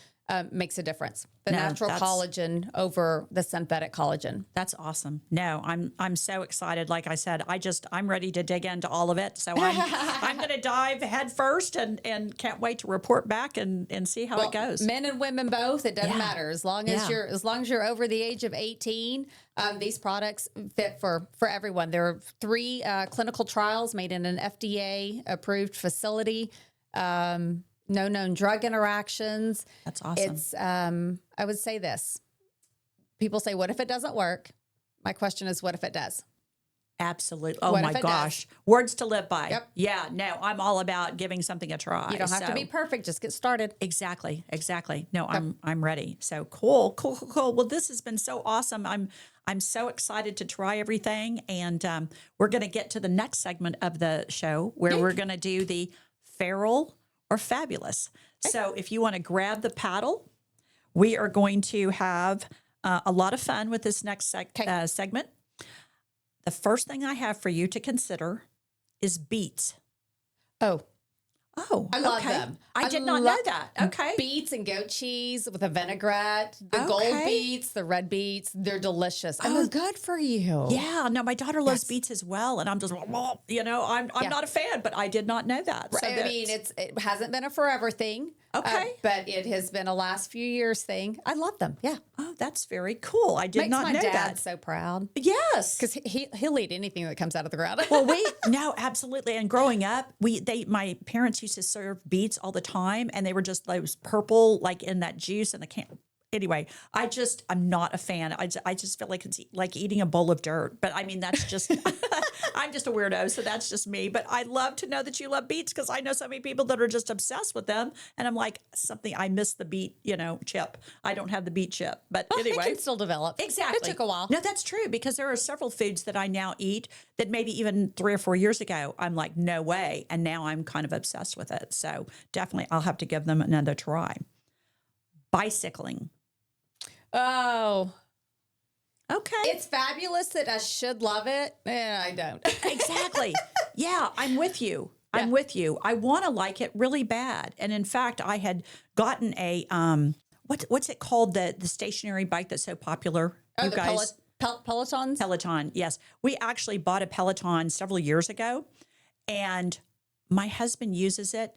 makes a difference. The natural collagen over the synthetic collagen. That's awesome. No, I'm so excited. Like I said, I'm ready to dig into all of it. So I'm going to dive head first and can't wait to report back and see how it goes. Men and women both, it doesn't matter. As long as you're over the age of 18, these products fit for everyone. There are 3 clinical trials made in an FDA approved facility. No known drug interactions. That's awesome. It's, I would say this. People say, what if it doesn't work? My question is, what if it does? Absolutely. Oh my gosh. Words to live by. Yep. Yeah. No, I'm all about giving something a try. You don't have to be perfect. Just get started. Exactly. No, I'm ready. So cool. Well, this has been so awesome. I'm so excited to try everything. And we're going to get to the next segment of the show where we're going to do the feral or fabulous. So if you want to grab the paddle, we are going to have a lot of fun with this next segment. The first thing I have for you to consider is beets. Oh, I love them. I did not know that. Okay. Beets and goat cheese with a vinaigrette, the gold beets, the red beets, they're delicious. And they're good for you. Yeah. No, my daughter loves beets as well. And I'm just, I'm not a fan, but I did not know that. So I mean, it hasn't been a forever thing. Okay. But it has been a last few years thing. I love them. Yeah. Oh, that's very cool. I did not know Makes my dad that. so proud. Yes. Because he'll eat anything that comes out of the ground. Well, no, absolutely. And growing up, my parents used to serve beets all the time, and they were just those purple, like in that juice in the can. Anyway, I'm not a fan. I just feel like it's like eating a bowl of dirt. But I mean, that's just, I'm just a weirdo. So that's just me. But I love to know that you love beets because I know so many people that are just obsessed with them. And I'm like, I miss the beet, chip. I don't have the beet chip. But anyway. It can still develop. Exactly. It took a while. No, that's true because there are several foods that I now eat that maybe even 3 or 4 years ago, I'm like, no way. And now I'm kind of obsessed with it. So definitely I'll have to give them another try. Bicycling. Oh, okay. It's fabulous that I should love it. I don't. Exactly. Yeah, I'm with you. I'm with you. I want to like it really bad. And in fact, I had gotten a, what's it called? The stationary bike that's so popular. Oh, you the guys. Pelotons? Peloton. Yes. We actually bought a Peloton several years ago and my husband uses it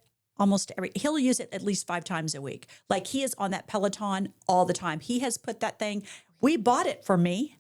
he'll use it at least 5 times a week. Like he is on that Peloton all the time. He has put that thing, we bought it for me,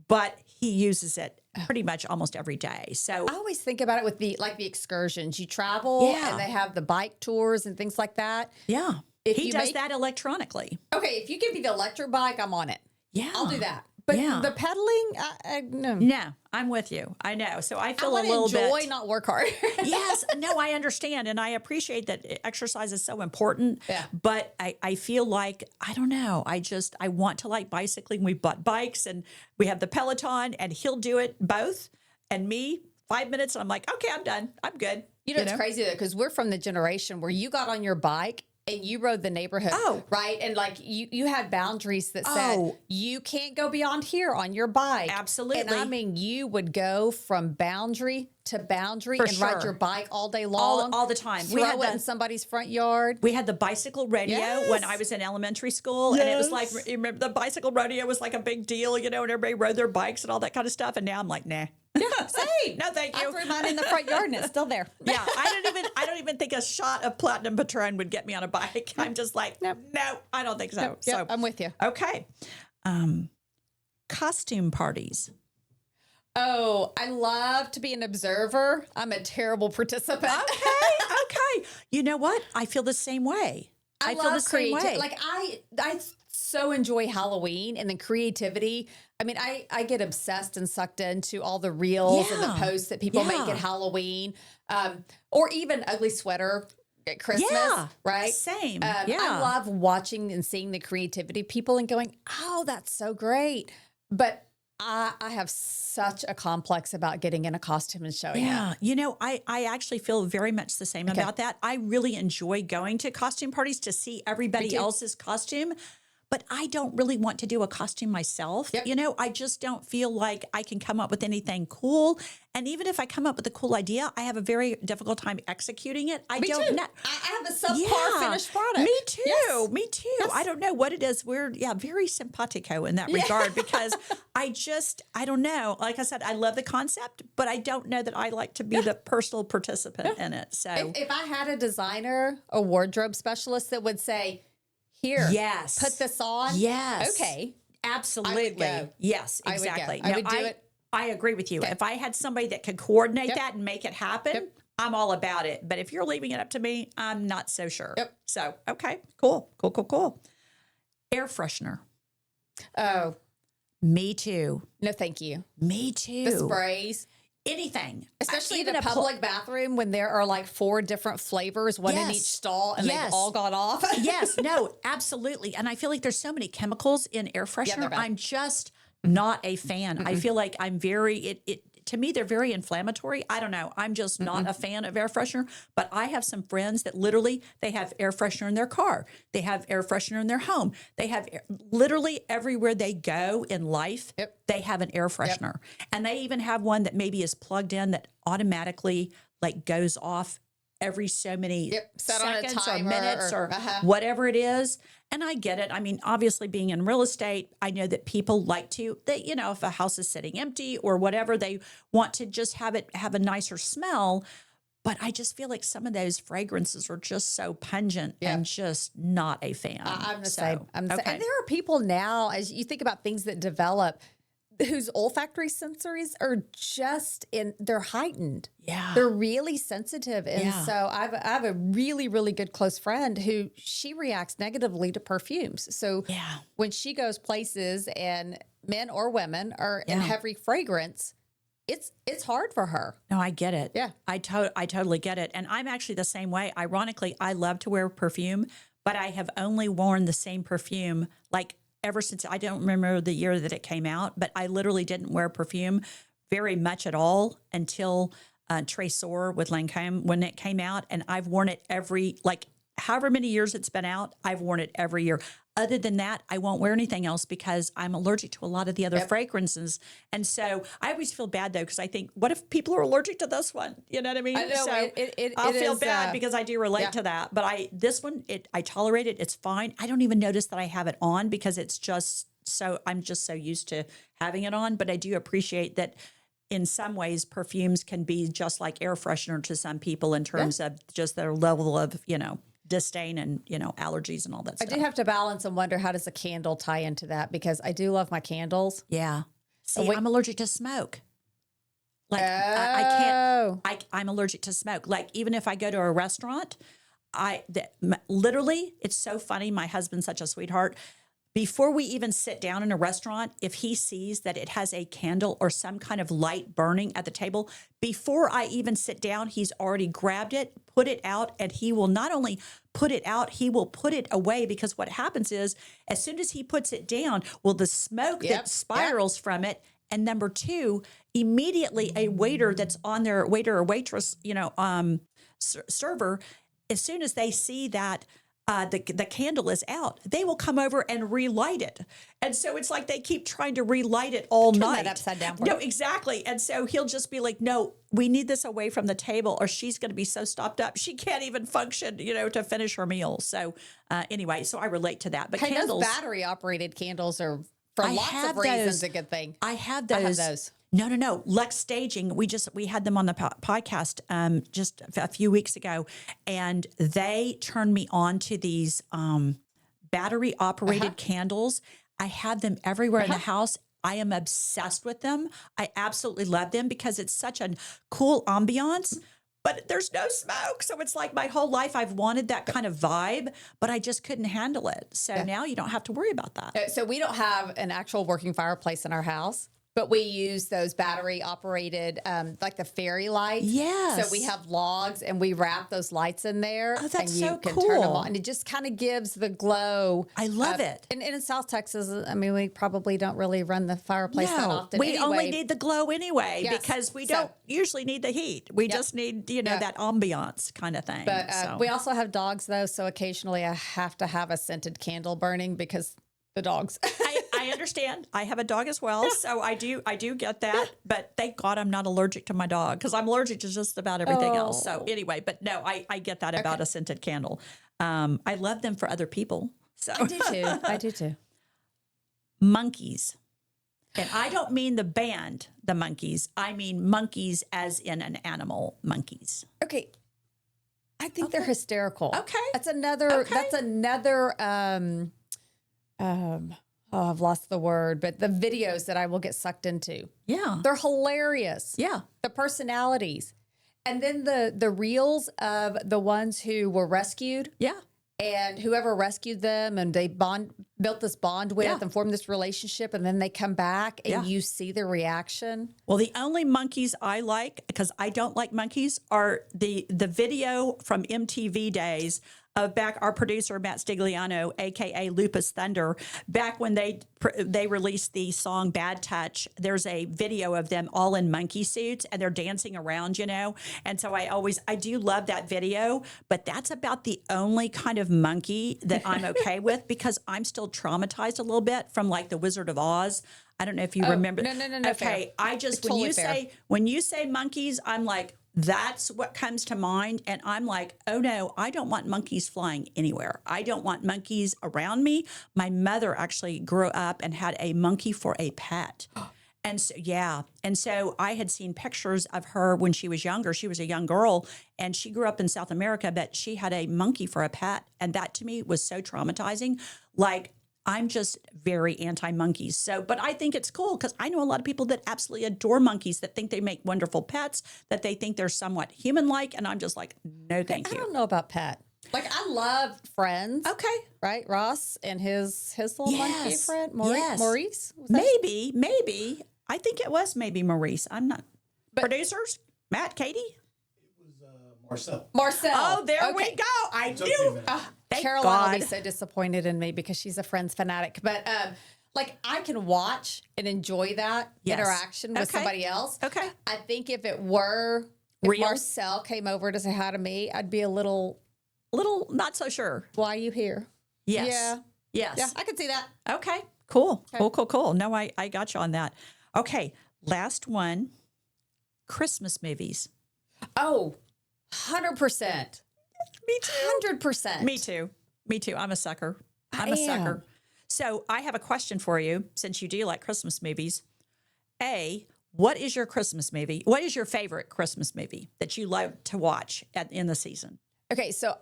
but he uses it pretty much almost every day. So I always think about it with the excursions. You travel and they have the bike tours and things like that. Yeah. He does that electronically. Okay. If you give me the electric bike, I'm on it. Yeah. I'll do that. But the pedaling, no. No, I'm with you. I know. So I feel a little bit. Enjoy, not work hard. Yes. No, I understand. And I appreciate that exercise is so important. Yeah. But I feel like, I don't know. I want to like bicycling. We bought bikes and we have the Peloton and he'll do it both. And me, 5 minutes. And I'm like, okay, I'm done. I'm good. It's crazy though, because we're from the generation where you got on your bike and you rode the neighborhood, right? And like you had boundaries that said you can't go beyond here on your bike. Absolutely. And I mean, you would go from boundary to boundary For and ride sure. your bike all day long. All the time. Throw it in somebody's front yard. We had the bicycle rodeo when I was in elementary school. And it was like, remember, the bicycle rodeo was like a big deal, you know, and everybody rode their bikes and all that kind of stuff. And now I'm like, nah. Yeah, same. No, thank you. I threw mine in the front yard and it's still there. Yeah, I don't even think a shot of Platinum Patron would get me on a bike. I'm just like, no, I don't think so. No, So I'm with you. Okay. Costume parties. Oh, I love to be an observer. I'm a terrible participant. Okay. You know what? I feel the same way. I feel the same way. Like I so enjoy Halloween and the creativity. I mean, I get obsessed and sucked into all the reels and the posts that people make at Halloween, or even ugly sweater at Christmas, right? Same. I love watching and seeing the creativity of people and going, oh, that's so great. But I have such a complex about getting in a costume and showing up. You know, I actually feel very much the same about that. I really enjoy going to costume parties to see everybody else's costume. But I don't really want to do a costume myself. You know, I just don't feel like I can come up with anything cool. And even if I come up with a cool idea, I have a very difficult time executing it. I don't know. I have a subpar finished product. Me too. Me too. Yes. I don't know what it is. We're very simpatico in that regard because I don't know. Like I said, I love the concept, but I don't know that I like to be the personal participant in it. So if I had a designer, a wardrobe specialist that would say, here, put this on. Yes. Okay. Absolutely. Yes, exactly. I would do it. I agree with you. If I had somebody that could coordinate that and make it happen, I'm all about it. But if you're leaving it up to me, I'm not so sure. So, okay, cool. Air freshener. Oh. Me too. No, thank you. Me too. The sprays. Anything. Especially in a public bathroom when there are like 4 different flavors, one in each stall, and they've all gone off. Yes, no, absolutely. And I feel like there's so many chemicals in air freshener. I'm just not a fan. I feel like I'm to me, they're very inflammatory. I don't know. I'm just not a fan of air freshener. But I have some friends that literally, they have air freshener in their car. They have air freshener in their home. They have literally everywhere they go in life, they have an air freshener. And they even have one that maybe is plugged in that automatically like goes off every so many seconds or minutes or whatever it is. And I get it. I mean, obviously being in real estate, I know that people like to, you know, if a house is sitting empty or whatever, they want to just have a nicer smell. But I just feel like some of those fragrances are just so pungent and just not a fan. I'm the same. And there are people now, as you think about things that develop, whose olfactory sensories are they're heightened. Yeah. They're really sensitive. And so I have a really, really good close friend who she reacts negatively to perfumes. So when she goes places and men or women are in heavy fragrance, it's hard for her. No, I get it. Yeah. I totally get it. And I'm actually the same way. Ironically, I love to wear perfume, but I have only worn the same perfume like ever since. I don't remember the year that it came out, but I literally didn't wear perfume very much at all until Tresor with Lancôme when it came out. And I've worn it however many years it's been out, I've worn it every year. Other than that, I won't wear anything else because I'm allergic to a lot of the other fragrances. And so I always feel bad though, because I think, what if people are allergic to this one? You know what I mean? I know, so I'll feel bad because I do relate to that. But this one, I tolerate it. It's fine. I don't even notice that I have it on because it's just I'm just so used to having it on. But I do appreciate that in some ways, perfumes can be just like air freshener to some people in terms of just their level of, disdain and, allergies and all that stuff. I do have to balance and wonder, how does a candle tie into that? Because I do love my candles. Yeah. See, I'm allergic to smoke. Like I can't, I'm allergic to smoke. Like even if I go to a restaurant, literally, it's so funny. My husband's such a sweetheart. Before we even sit down in a restaurant, if he sees that it has a candle or some kind of light burning at the table, before I even sit down, he's already grabbed it, put it out, and he will not only put it out, he will put it away, because what happens is as soon as he puts it down, the smoke that spirals from it, and number 2, immediately a waiter that's on their waiter or waitress, server, as soon as they see that the candle is out, they will come over and relight it. And so it's like they keep trying to relight it all night. Turn that upside down for No, you. exactly. And so he'll just be like, no, we need this away from the table or she's going to be so stopped up. She can't even function, to finish her meal. So anyway, so I relate to that. But Hey, candles. those battery operated candles are, for I lots have of reasons, those. a good thing. I have I have those. those. No. Lex Staging. We had them on the podcast just a few weeks ago, and they turned me on to these battery operated candles. I have them everywhere in the house. I am obsessed with them. I absolutely love them because it's such a cool ambiance. But there's no smoke. So it's like my whole life I've wanted that kind of vibe, but I just couldn't handle it. So now you don't have to worry about that. So we don't have an actual working fireplace in our house, but we use those battery operated, like the fairy lights. Yes. So we have logs and we wrap those lights in there. Oh, that's and you so can turn them cool. on. And it just kind of gives the glow. I love it. And in South Texas, I mean, we probably don't really run the fireplace that often. We anyway. only need the glow anyway Yes. because we So- don't usually need the heat. We just need, that ambiance kind of thing. But So. we also have dogs, though. So occasionally I have to have a scented candle burning because the dogs. I understand. I have a dog as well, so I do get that. But thank God I'm not allergic to my dog because I'm allergic to just about everything else. So anyway, but no, I get that about a scented candle. I love them for other people. So I do too. I do too. Monkeys. And I don't mean the band, the Monkeys. I mean monkeys as in an animal, monkeys. Okay. I think they're hysterical. Okay. That's another, oh, I've lost the word, but the videos that I will get sucked into. Yeah. They're hilarious. Yeah. The personalities. And then the reels of the ones who were rescued Yeah. and whoever rescued them and they built this bond with Yeah. and formed this relationship, and then they come back and Yeah. you see the reaction. Well, the only monkeys I like, because I don't like monkeys, are the video from MTV days of back our producer Matt Stigliano, aka Lupus Thunder, back when they released the song Bad Touch. There's a video of them all in monkey suits and they're dancing around, And so I do love that video, but that's about the only kind of monkey that I'm okay with because I'm still traumatized a little bit from like the Wizard of Oz. I don't know if you remember. No. Okay, Fair. I just Totally when you fair. when you say monkeys, I'm like, that's what comes to mind. And I'm like, oh no, I don't want monkeys flying anywhere. I don't want monkeys around me. My mother actually grew up and had a monkey for a pet. And so, yeah. And so I had seen pictures of her when she was younger. She was a young girl and she grew up in South America, but she had a monkey for a pet. And that to me was so traumatizing. Like, I'm just very anti-monkeys. So, but I think it's cool because I know a lot of people that absolutely adore monkeys, that think they make wonderful pets, that they think they're somewhat human-like. And I'm just like, no, thank I you. don't know about pet. Like, I love Friends. Okay. Right? Ross and his little monkey Yes. friend. Yes. Maurice? Was that- Maybe. I think it was maybe Maurice. I'm not. Producers? Matt, Katie? Marcel. Marcel. Oh, there we Okay. go. I okay, knew. man. Thank Caroline will be God. so disappointed in me because she's a Friends fanatic. But like, I can watch and enjoy that Yes. interaction with Okay. somebody else. Okay. I think if it were if Real? Marcel came over to say hi to me, I'd be a little, Little not so sure. why are you here? Yes. Yeah. Yes. Yeah, I could see that. Okay. Cool. Cool. No, I got you on that. Okay. Last one. Christmas movies. Oh, 100%. Me too. 100%. Me too. I'm a sucker. I'm a I am. sucker. So I have a question for you since you do like Christmas movies. What is your Christmas movie? What is your favorite Christmas movie that you love to watch in the season? Okay, so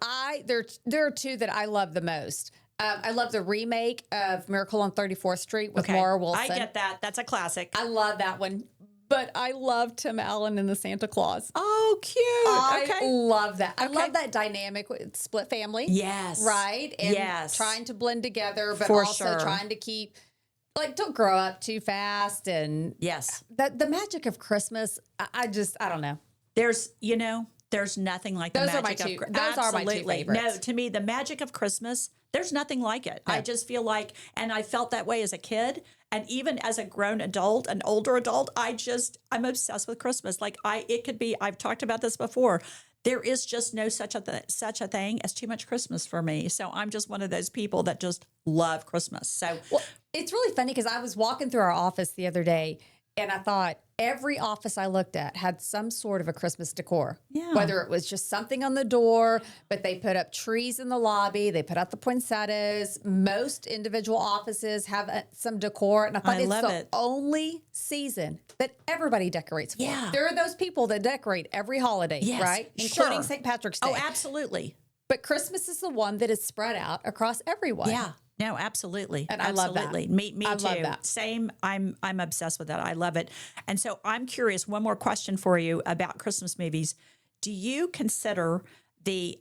there are two that I love the most. I love the remake of Miracle on 34th Street with Laura Wilson. I get that. That's a classic. I love that one. But I love Tim Allen and the Santa Claus. Oh, cute. I love that. I Okay. love that dynamic with split family. Yes. Right? And Yes. trying to blend together, but For also sure. trying to keep, like, don't grow up too fast. And Yes. the magic of Christmas, I don't know. There's nothing like the Those are magic my of two- Christmas. those are my two favorites. No, to me, the magic of Christmas, there's nothing like it. I just feel like, and I felt that way as a kid. And even as a grown adult, an older adult, I'm obsessed with Christmas. Like it could be, I've talked about this before. there is just no such a thing as too much Christmas for me. So I'm just one of those people that just love Christmas. So Well, it's really funny because I was walking through our office the other day and I thought every office I looked at had some sort of a Christmas decor. Yeah. Whether it was just something on the door, but they put up trees in the lobby, they put out the poinsettias. Most individual offices have some decor. And I thought I it's love the it. only season that everybody decorates for. Yeah. There are those people that decorate every holiday, Yes, right? sure. Including St. Patrick's Day. oh, absolutely. But Christmas is the one that is spread out across everyone. Yeah. No, absolutely. And I love that. Absolutely. Me I too. love that. Same. I'm obsessed with that. I love it. And so I'm curious, one more question for you about Christmas movies. Do you consider the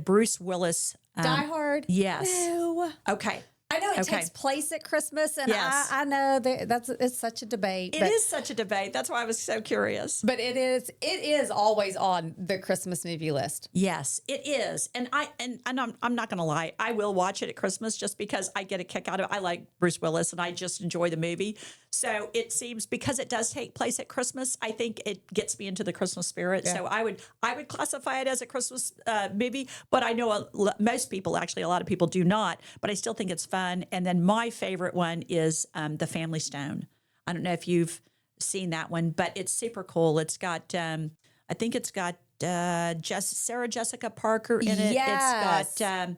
Bruce Willis Die Hard. Yes. No. Okay. I know it Okay. takes place at Christmas, and Yes. I know that it's such a debate. It is such a debate. That's why I was so curious. But it is always on the Christmas movie list. Yes, it is. And I'm not going to lie. I will watch it at Christmas just because I get a kick out of it. I like Bruce Willis and I just enjoy the movie. So it seems because it does take place at Christmas, I think it gets me into the Christmas spirit. Yeah. So I would classify it as a Christmas movie, but I know most people, actually a lot of people do not, but I still think it's fun. And then my favorite one is The Family Stone. I don't know if you've seen that one, but it's super cool. It's got I think it's got Sarah Jessica Parker in it. Yes. It's got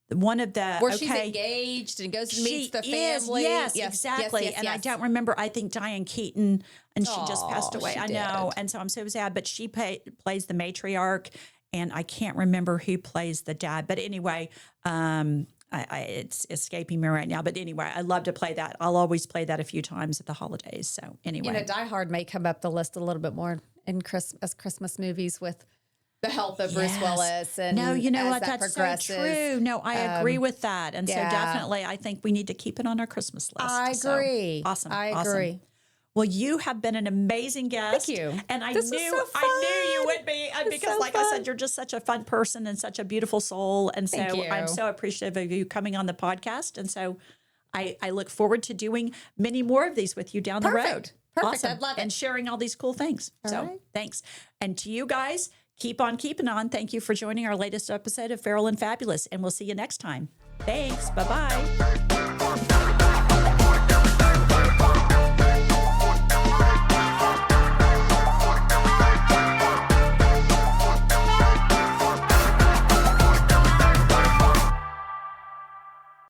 one of the Where she's engaged and goes and meets the family. Yes, exactly. Yes, and I yes. don't remember. I think Diane Keaton, and she just passed Aw, away. she I did. know, and so I'm so sad. But she plays the matriarch, and I can't remember who plays the dad. But anyway, it's escaping me right now. But anyway, I love to play that. I'll always play that a few times at the holidays. So anyway, You know, Die Hard may come up the list a little bit more in Christmas movies with the health of Bruce Yes. Willis. And no, you know as what? that That's progresses. so true. No, I agree with that. And yeah. so definitely, I think we need to keep it on our Christmas list. I So, agree. awesome. I awesome. agree. Well, you have been an amazing guest. Thank you. And This was so I knew you fun. would be because, so like I fun. said, you're just such a fun person and such a beautiful soul. And so Thank you. I'm so appreciative of you coming on the podcast. And so I look forward to doing many more of these with you down the road. Perfect. Perfect. Awesome. I'd love it. And sharing all these cool things. So right. thanks. And to you guys, keep on keeping on. Thank you for joining our latest episode of Feral and Fabulous. And we'll see you next time. Thanks. Bye-bye.